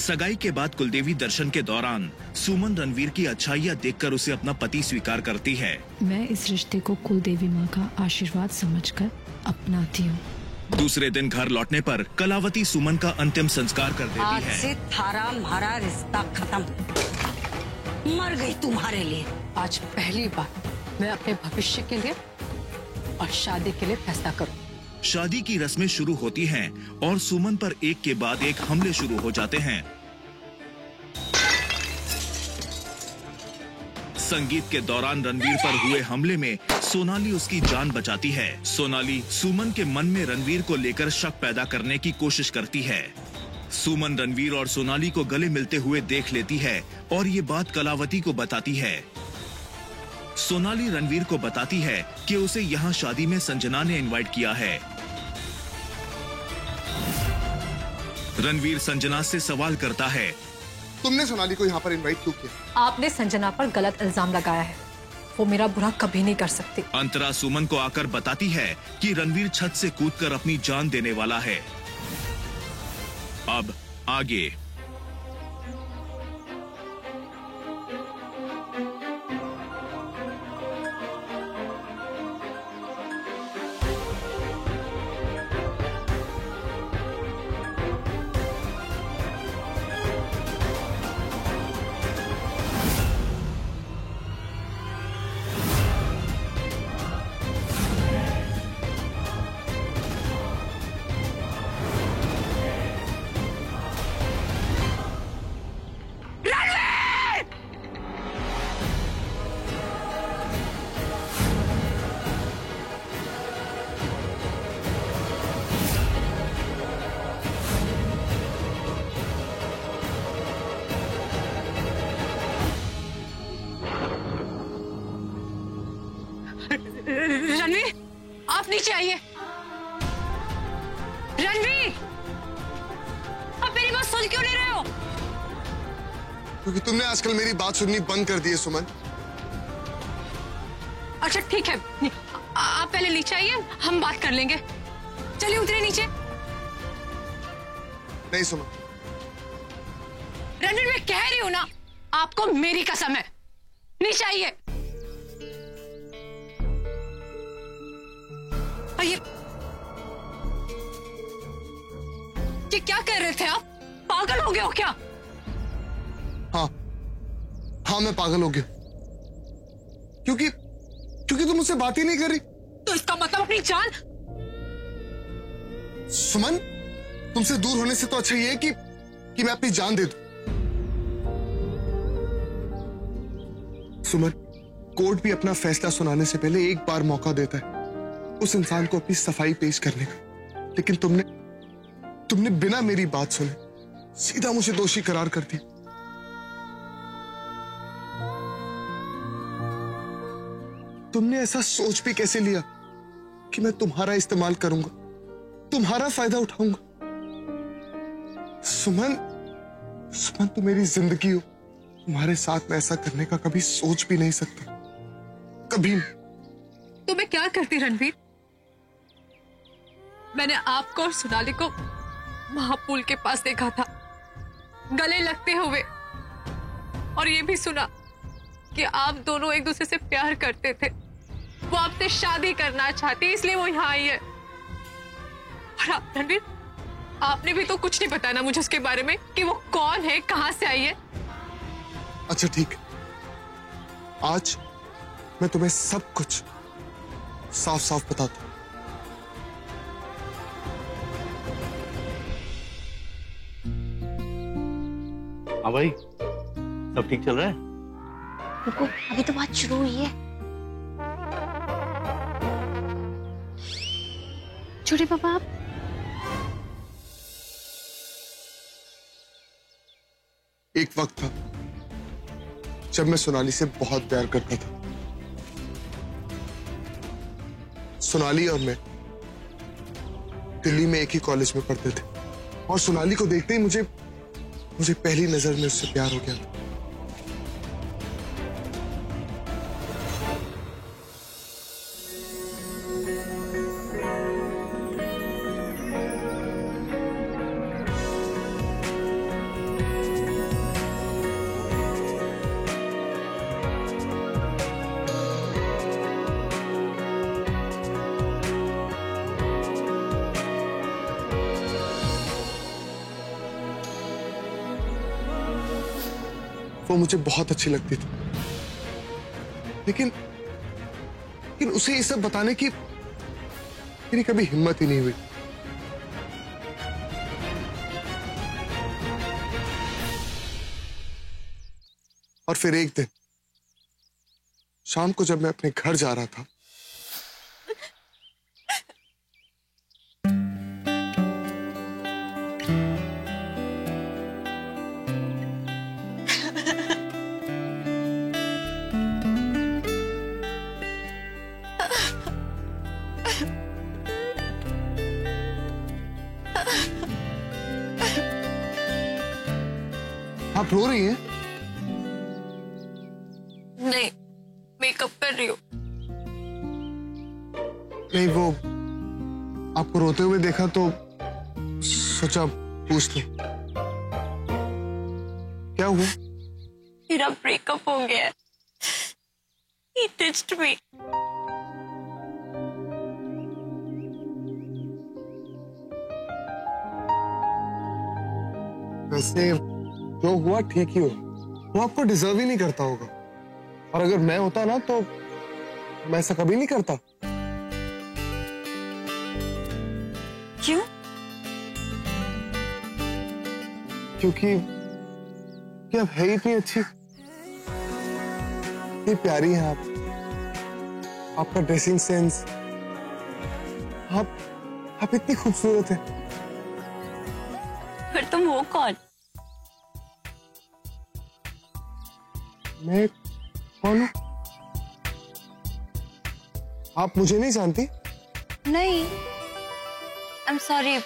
सगाई के बाद कुलदेवी दर्शन के दौरान सुमन रणवीर की अच्छाइयाँ देखकर उसे अपना पति स्वीकार करती है। मैं इस रिश्ते को कुलदेवी माँ का आशीर्वाद समझकर अपनाती हूँ। दूसरे दिन घर लौटने पर कलावती सुमन का अंतिम संस्कार कर देती आज है। से थारा हमारा रिश्ता खत्म, मर गई तुम्हारे लिए। आज पहली बार मैं अपने भविष्य के लिए और शादी के लिए फैसला करूं। शादी की रस्में शुरू होती हैं और सुमन पर एक के बाद एक हमले शुरू हो जाते हैं। संगीत के दौरान रणवीर पर हुए हमले में सोनाली उसकी जान बचाती है। सोनाली सुमन के मन में रणवीर को लेकर शक पैदा करने की कोशिश करती है। सुमन रणवीर और सोनाली को गले मिलते हुए देख लेती है और ये बात कलावती को बताती है। सोनाली रणवीर को बताती है कि उसे यहाँ शादी में संजना ने इनवाइट किया है। रणवीर संजना से सवाल करता है, तुमने सोनाली को यहाँ पर इनवाइट क्यों किया? आपने संजना पर गलत इल्जाम लगाया है, वो मेरा बुरा कभी नहीं कर सकती। अंतरा सुमन को आकर बताती है कि रणवीर छत से कूदकर अपनी जान देने वाला है। अब आगे। रणवीर, आप नीचे आइए। रणवीर, आप मेरी बात सुन क्यों नहीं रहे हो? क्योंकि तुमने आजकल मेरी बात सुननी बंद कर दी है सुमन। अच्छा ठीक है, आप पहले नीचे आइए, हम बात कर लेंगे। चलिए उतरे नीचे। नहीं सुमन। रणवीर, मैं कह रही हूं ना, आपको मेरी कसम है, नीचे आइए। ये क्या कर रहे थे आप? पागल हो गए हो क्या? हाँ मैं पागल हो गया, क्योंकि तुम मुझसे बात ही नहीं कर रही। तो इसका मतलब अपनी जान? सुमन, तुमसे दूर होने से तो अच्छा ये है कि मैं अपनी जान दे दूं। सुमन, कोर्ट भी अपना फैसला सुनाने से पहले एक बार मौका देता है उस इंसान को अपनी सफाई पेश करने का, लेकिन तुमने बिना मेरी बात सुने सीधा मुझे दोषी करार कर दिया। तुमने ऐसा सोच भी कैसे लिया कि मैं तुम्हारा इस्तेमाल करूंगा, तुम्हारा फायदा उठाऊंगा? सुमन, तुम मेरी जिंदगी हो, तुम्हारे साथ मैं ऐसा करने का कभी सोच भी नहीं सकता, कभी नहीं। तो मैं क्या करती रणवीर? मैंने आपको और सोनाली को महापुल के पास देखा था, गले लगते हुए, और ये भी सुना कि आप दोनों एक दूसरे से प्यार करते थे। वो आपसे शादी करना चाहती, इसलिए वो यहाँ आई है। और आप रणवीर, आपने भी तो कुछ नहीं बताया मुझे उसके बारे में कि वो कौन है, कहां से आई है। अच्छा ठीक है, आज मैं तुम्हें सब कुछ साफ साफ बताता हूं। हाँ भाई, सब ठीक चल रहा है? रुको, अभी तो बात शुरू हुई है। छोटे पापा, आप एक वक्त था जब मैं सोनाली से बहुत प्यार करता था। सोनाली और मैं दिल्ली में एक ही कॉलेज में पढ़ते थे और सोनाली को देखते ही मुझे पहली नजर में उससे प्यार हो गया था। वो मुझे बहुत अच्छी लगती थी, लेकिन उसे ये सब बताने की मेरी कभी हिम्मत ही नहीं हुई। और फिर एक दिन शाम को जब मैं अपने घर जा रहा था, आप रो रही हैं? नहीं, मेकअप कर रही हूँ। नहीं, वो आपको रोते हुए देखा तो सोचा पूछ लूं। क्या हुआ? मेरा ब्रेकअप हो गया है। He ditched me. वैसे जो हुआ ठीक ही हो, वो आपको डिजर्व ही नहीं करता होगा, और अगर मैं होता ना तो मैं ऐसा कभी नहीं करता। क्यों? क्योंकि आप है ही इतनी अच्छी, इतनी प्यारी हैं आप, आपका ड्रेसिंग सेंस, आप इतनी खूबसूरत हैं। फिर तुम हो कौन? मैं कौन हूं? आप मुझे नहीं जानती? नहीं, आई एम सॉरी,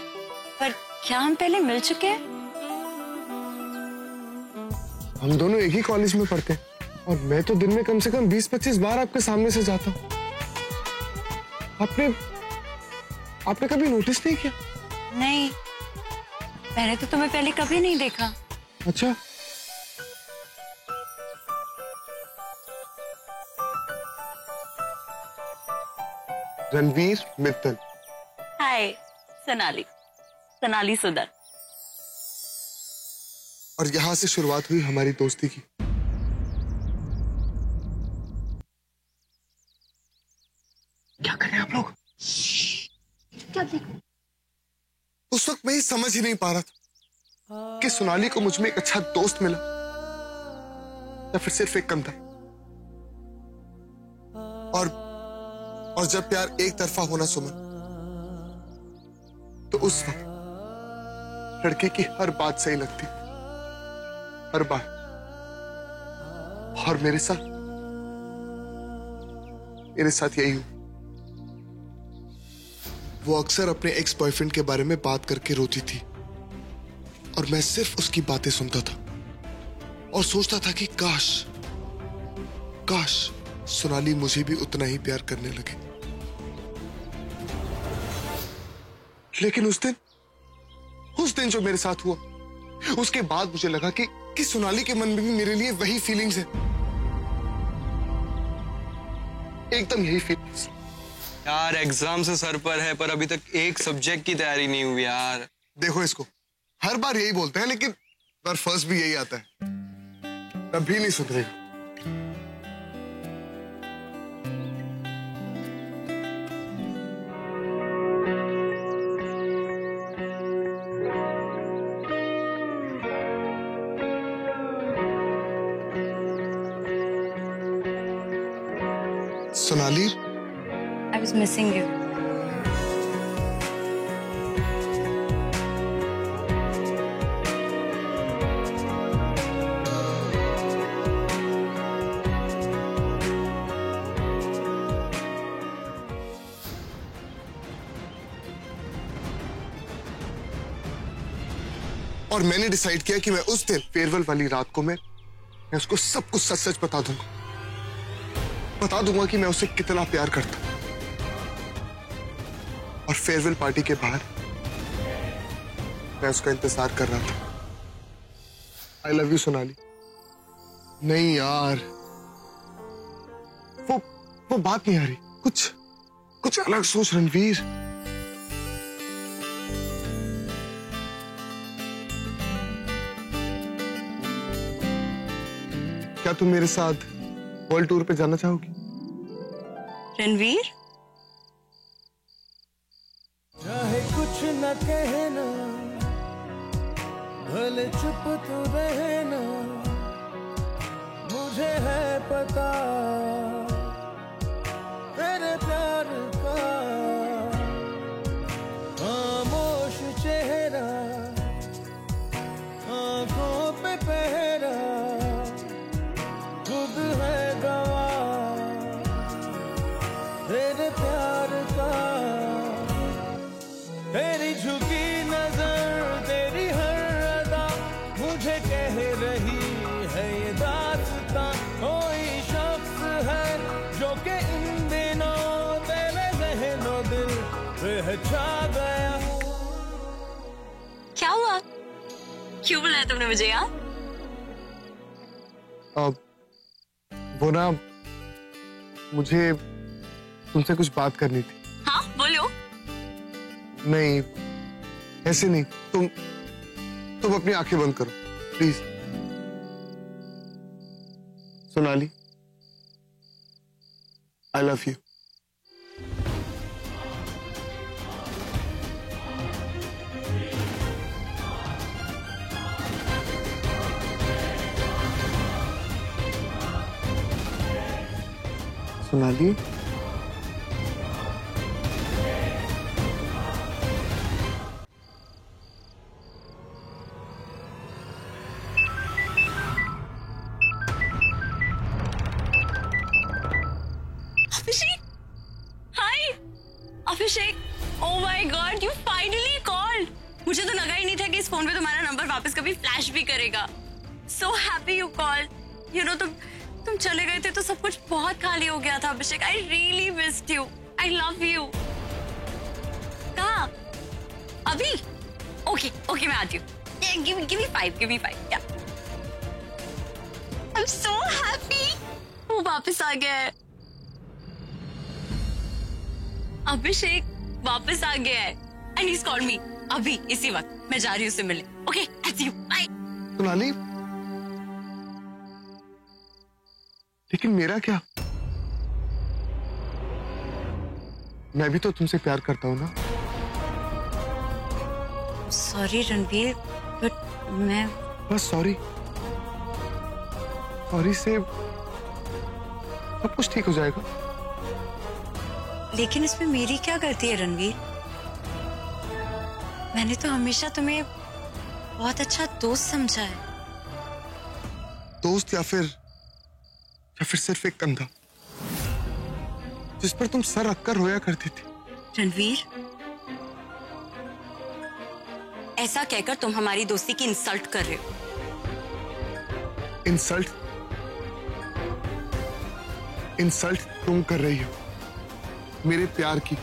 पर क्या हम पहले मिल चुके हैं? हम दोनों एक ही कॉलेज में पढ़ते हैं, और मैं तो दिन में कम से कम 20-25 बार आपके सामने से जाता हूं। आपने कभी नोटिस नहीं किया? नहीं, मैंने तो तुम्हें पहले कभी नहीं देखा। अच्छा, रणवीर मित्तल। हाय, सोनाली सुदर। और यहां से शुरुआत हुई हमारी दोस्ती की। क्या करें आप लोग? क्या देख? उस वक्त मैं ये समझ ही नहीं पा रहा था कि सोनाली को मुझ में एक अच्छा दोस्त मिला या फिर सिर्फ एक कंधा। और जब प्यार एक तरफा होना सुमन, तो उस वक्त लड़के की हर बात सही लगती, हर बात। और मेरे साथ यही हुआ। वो अक्सर अपने एक्स बॉयफ्रेंड के बारे में बात करके रोती थी, और मैं सिर्फ उसकी बातें सुनता था और सोचता था कि काश सोनाली मुझे भी उतना ही प्यार करने लगे। लेकिन उस दिन जो मेरे साथ हुआ, उसके बाद मुझे लगा कि सोनाली के मन में भी मेरे लिए वही फीलिंग्स है, एकदम यही फीलिंग्स। यार एग्जाम से सर पर है, पर अभी तक एक सब्जेक्ट की तैयारी नहीं हुई यार। देखो इसको, हर बार यही बोलते हैं, लेकिन पर फर्स्ट भी यही आता है, कभी नहीं सुधरेगा। Sonali, I was missing you. और मैंने डिसाइड किया कि मैं उस दिन फेयरवेल वाली रात को मैं उसको सब कुछ सच सच बता दूंगा कि मैं उसे कितना प्यार करता हूं। और फेयरवेल पार्टी के बाहर मैं उसका इंतजार कर रहा था। आई लव यू सोनाली। नहीं यार, वो बात नहीं आ रही, कुछ अलग सोच रणवीर। क्या तुम मेरे साथ वर्ल्ड टूर पे जाना चाहोगी? रणवीर, चाहे कुछ न कहना, भले चुप तो रहना, मुझे है पता तेरे प्यार का। खामोश चेहरा, आंखों पे पहरा, खुद है गवाह तेरे प्यार का। तेरी झुकी नजर, तेरी हर अदा मुझे कह रही है ये दास्तां। कोई शख्स है जो कि इन दिनों तेरे ज़हनो दिल पे छा गया। क्या हुआ? क्यों बुलाया तुमने मुझे यार? अब वो ना, मुझे तुमसे कुछ बात करनी थी। हाँ बोलो। नहीं, ऐसे नहीं। तुम अपनी आंखें बंद करो please. Sonali, I love you. Sonali, Abhishek, hi Abhishek, oh my God, you finally called. मुझे तो लगा ही नहीं था कि इस फोन पे तुम्हारा नंबर वापस कभी फ्लैश भी करेगा। So happy you called. You know तुम चले गए थे तो सब कुछ बहुत खाली हो गया था Abhishek. I really missed you, I love you. कहाँ? अभी? ओके ओके, मैं आती हूँ। गिव मी 5 या। आई एम सो हैप्पी, वो वापस आ गया है। अभिषेक वापस आ गया है एंड ही कॉल्ड मी अभी इसी वक्त। मैं जा रही हूँ उससे मिलने। Okay, I see you, bye. Sonali, लेकिन मेरा क्या? मैं भी तो तुमसे प्यार करता हूँ ना। सॉरी रणवीर, बट मैं बस सॉरी से सब कुछ ठीक हो जाएगा। लेकिन इसमें मेरी क्या गलती है रणवीर? मैंने तो हमेशा तुम्हें बहुत अच्छा दोस्त समझा है। दोस्त या फिर सिर्फ एक कंधा जिस पर तुम सर रखकर रोया करती थी। रणवीर, ऐसा कहकर तुम हमारी दोस्ती की इंसल्ट कर रहे हो। इंसल्ट तुम कर रही हो मेरे प्यार की।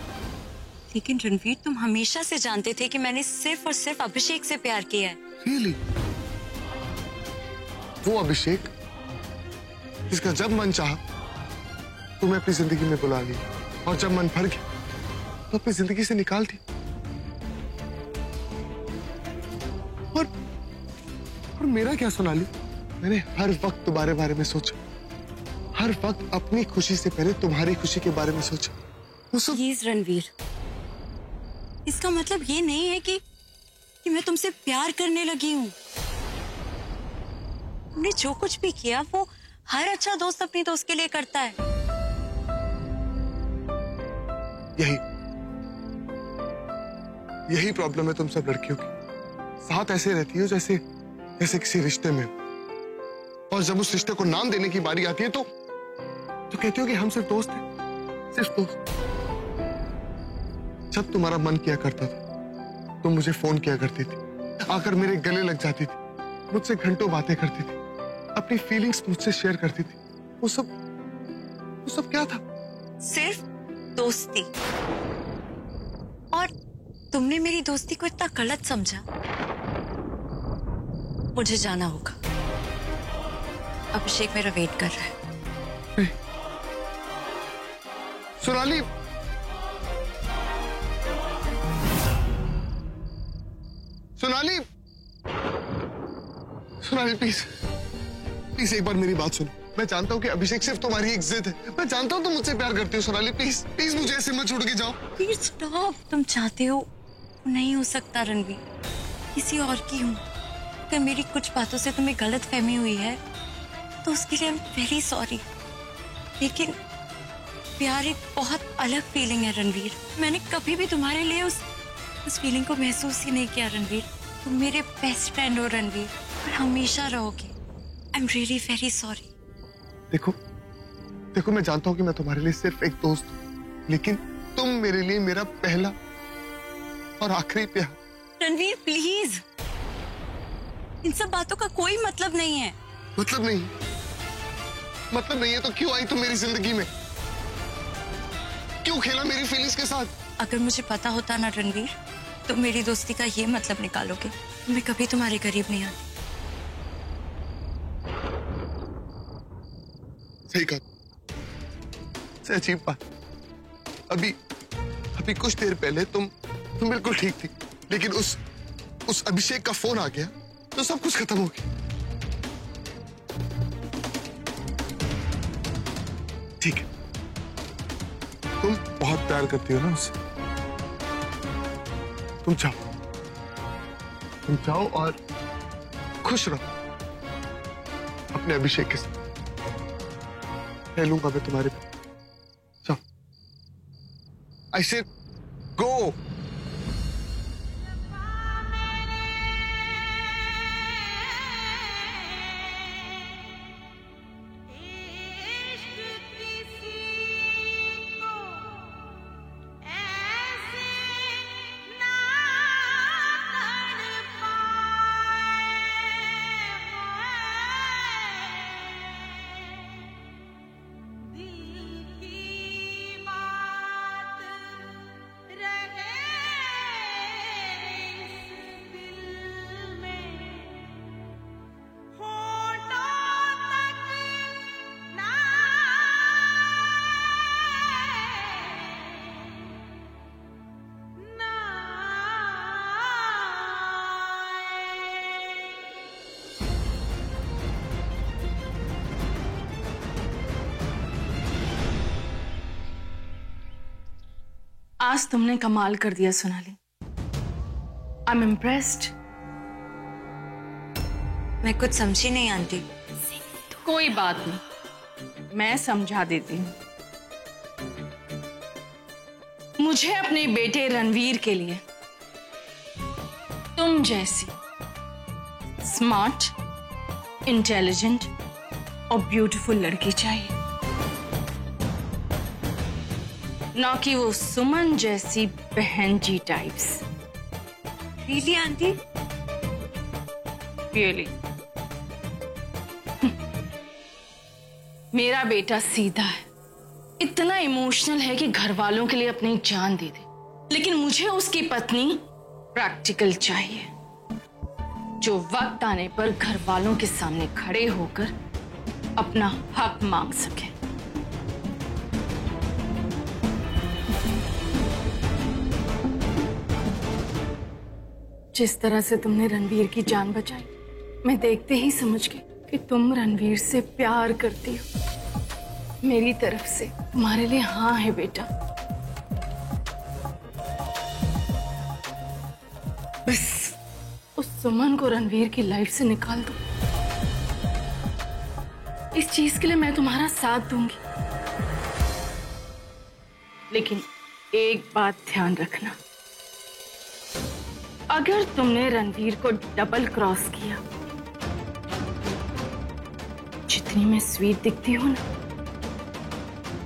लेकिन रणवीर, तुम हमेशा से जानते थे कि मैंने सिर्फ और सिर्फ अभिषेक से प्यार किया है। Really? वो अभिषेक जिसका जब मन चाहा तुम्हें अपनी जिंदगी में बुला लिया और जब मन भर गया तो अपनी जिंदगी से निकाल दी। और मेरा क्या सोनाली? मैंने हर वक्त तुम्हारे बारे में सोचा, हर वक्त अपनी खुशी से पहले तुम्हारी खुशी के बारे में सोचा। प्लीज रणवीर, इसका मतलब ये नहीं है कि मैं तुमसे प्यार करने लगी हूँ। तुमने जो कुछ भी किया वो हर अच्छा दोस्त अपनी दोस्त के लिए करता है। यही प्रॉब्लम है तुम सब लड़कियों की। साथ ऐसे रहती हो जैसे किसी रिश्ते में, और जब उस रिश्ते को नाम देने की बारी आती है तो कहती हो कि हम सिर्फ दोस्त हैं, सिर्फ दोस्त। जब तुम्हारा मन किया करता था तुम मुझे फोन किया करती थी, आकर मेरे गले लग जाती थी, मुझसे घंटों बातें करती थी, अपनी फीलिंग्स मुझसे शेयर करती थी। वो सब क्या था? सिर्फ दोस्ती। और तुमने मेरी दोस्ती को इतना गलत समझा। मुझे जाना होगा, अभिषेक मेरा वेट कर रहा है। सोनाली, सोनाली, प्लीज प्लीज एक बार मेरी बात सुनो। मैं जानता हूँ कि अभिषेक सिर्फ तुम्हारी एक जिद है। मैं जानता हूँ तुम मुझसे प्यार करती हो सोनाली। प्लीज प्लीज मुझे ऐसे मत छोड़ के जाओ। Please stop. तुम चाहते हो नहीं हो सकता रणवीर, किसी और की हूँ। अगर मेरी कुछ बातों से तुम्हें गलत फहमी हुई है तो उसके लिए आई एम वेरी सॉरी। लेकिन प्यार एक बहुत अलग फीलिंग है रणवीर। मैंने कभी भी तुम्हारे लिए उस फीलिंग को महसूस ही नहीं किया रणवीर। तुम मेरे बेस्ट फ्रेंड हो रणवीर और हमेशा रहोगे। I am really very sorry. देखो मैं जानता हूँ कि मैं तुम्हारे लिए सिर्फ एक दोस्त हूँ, लेकिन तुम मेरे लिए मेरा पहला और आखिरी प्यार। रणवीर प्लीज, इन सब बातों का कोई मतलब नहीं है। मतलब नहीं है तो क्यों आई तुम मेरी जिंदगी में? क्यों खेला मेरी फीलिंग्स के साथ? अगर मुझे पता होता ना रणवीर, तो मेरी दोस्ती का ये मतलब निकालोगे, मैं कभी तुम्हारे करीब नहीं आती। सही कहा। से अजीब बात, अभी कुछ देर पहले तुम बिल्कुल ठीक थी, लेकिन उस अभिषेक का फोन आ गया तो सब कुछ खत्म हो गया। ठीक है, तुम बहुत प्यार करती हो ना उससे। तुम जाओ और खुश रहो अपने अभिषेक के साथ। मैं लूंगा मैं तुम्हारे पे। जाओ। I said go. आज तुमने कमाल कर दिया सोनाली। I am impressed. मैं कुछ समझी नहीं आंटी। कोई बात नहीं, मैं समझा देती हूँ। मुझे अपने बेटे रणवीर के लिए तुम जैसी स्मार्ट, इंटेलिजेंट और ब्यूटीफुल लड़की चाहिए, ना कि वो सुमन जैसी बहन जी टाइप्स। Really aunty? रियली। मेरा बेटा सीधा है, इतना इमोशनल है कि घर वालों के लिए अपनी जान दे दे, लेकिन मुझे उसकी पत्नी प्रैक्टिकल चाहिए, जो वक्त आने पर घर वालों के सामने खड़े होकर अपना हक मांग सके। जिस तरह से तुमने रणवीर की जान बचाई, मैं देखते ही समझ गई कि तुम रणवीर से प्यार करती हो। मेरी तरफ से तुम्हारे लिए हाँ है बेटा। बस उस सुमन को रणवीर की लाइफ से निकाल दो। इस चीज के लिए मैं तुम्हारा साथ दूंगी, लेकिन एक बात ध्यान रखना, अगर तुमने रणवीर को डबल क्रॉस किया, जितनी मैं स्वीट दिखती हूं ना,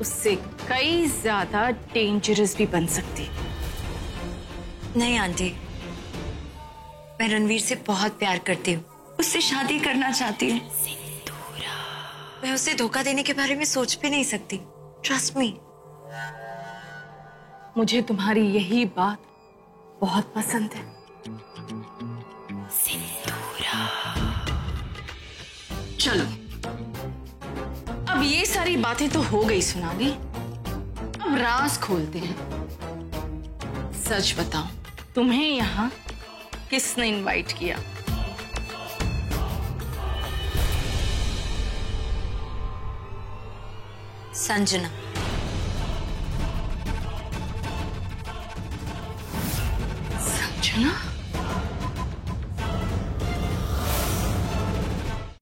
उससे कई ज्यादा डेंजरस भी बन सकती। नहीं आंटी, मैं रणवीर से बहुत प्यार करती हूँ, उससे शादी करना चाहती हूँ। मैं उसे धोखा देने के बारे में सोच भी नहीं सकती। Trust me. मुझे तुम्हारी यही बात बहुत पसंद है। चलो, अब ये सारी बातें तो हो गई सोनाली, अब राज खोलते हैं। सच बताओ, तुम्हें यहाँ किसने इनवाइट किया? संजना। संजना?